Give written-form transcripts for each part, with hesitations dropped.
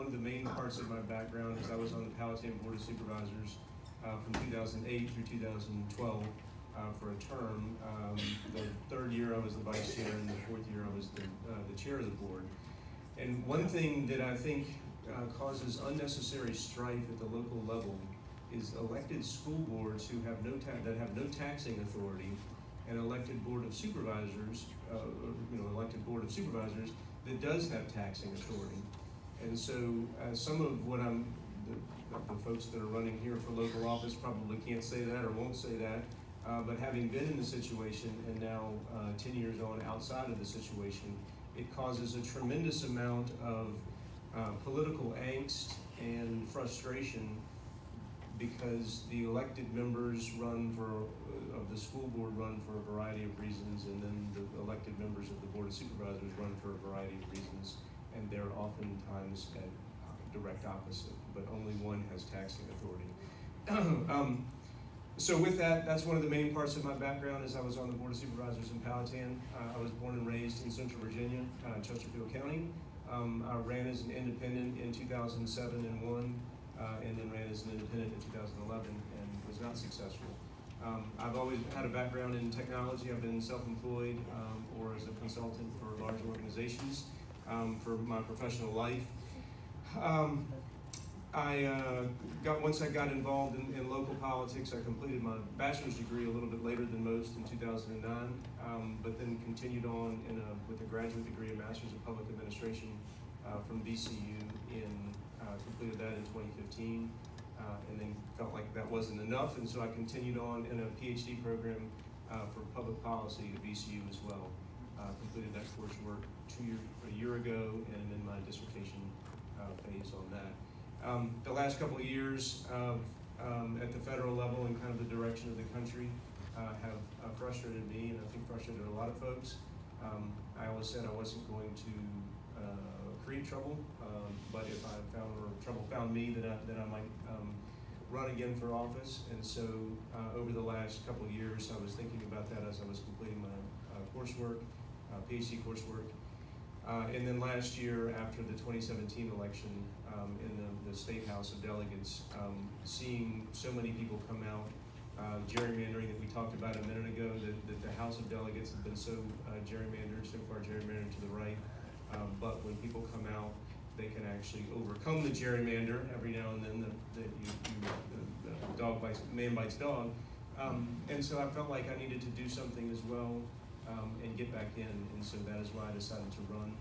one of the main parts of my background is I was on the Powhatan Board of Supervisors from 2008 through 2012 for a term. The third year I was the vice chair, and the fourth year I was the chair of the board. And one thing that I think causes unnecessary strife at the local level is elected school boards who have that have no taxing authority, and elected board of supervisors, elected board of supervisors that does have taxing authority. And so some of what the folks that are running here for local office probably can't say that or won't say that, but having been in the situation and now 10 years on outside of the situation, it causes a tremendous amount of political angst and frustration, because the elected members of the school board run for a variety of reasons, and then the elected members of the Board of Supervisors run for a variety of reasons, and they're oftentimes at direct opposite, but only one has taxing authority. So with that, that's one of the main parts of my background, is I was on the Board of Supervisors in Powhatan. I was born and raised in Central Virginia, Chesterfield County. I ran as an independent in 2007 and won, and then ran as an independent in 2011 and was not successful. I've always had a background in technology. I've been self-employed or as a consultant for large organizations for my professional life. Once I got involved in local politics, I completed my bachelor's degree a little bit later than most in 2009, but then continued on with a graduate degree, a master's of public administration from VCU, completed that in 2015, and then felt like that wasn't enough, and so I continued on in a PhD program for public policy at VCU as well. Completed that coursework a year ago, and I'm in my dissertation phase on that. The last couple of years at the federal level and kind of the direction of the country have frustrated me, and I think frustrated a lot of folks. I always said I wasn't going to create trouble, but if trouble found me, that I might run again for office. And so over the last couple of years, I was thinking about that as I was completing my coursework, PhD coursework. And then last year, after the 2017 election, in the State House of Delegates, seeing so many people come out, gerrymandering that we talked about a minute ago, that the House of Delegates have been so gerrymandered to the right. But when people come out, they can actually overcome the gerrymander every now and then. Man bites dog. And so I felt like I needed to do something as well and get back in. And so that is why I decided to run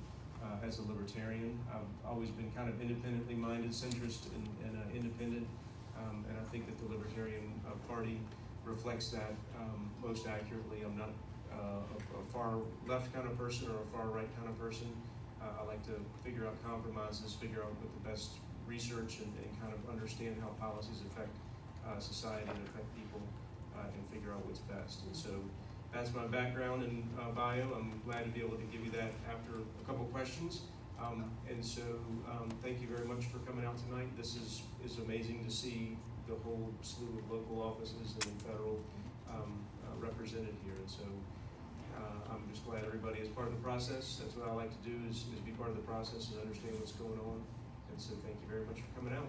as a libertarian. I've always been kind of independently minded, centrist, and independent. And I think that the Libertarian Party reflects that most accurately. I'm not a far left kind of person or a far right kind of person. I like to figure out compromises, figure out what the best research and kind of understand how policies affect society and affect people, and figure out what's best. And so that's my background and bio. I'm glad to be able to give you that after a couple questions. And so thank you very much for coming out tonight. This is amazing to see the whole slew of local offices and federal represented here. And so I'm just glad everybody is part of the process. That's what I like to do, is be part of the process and understand what's going on. And so thank you very much for coming out.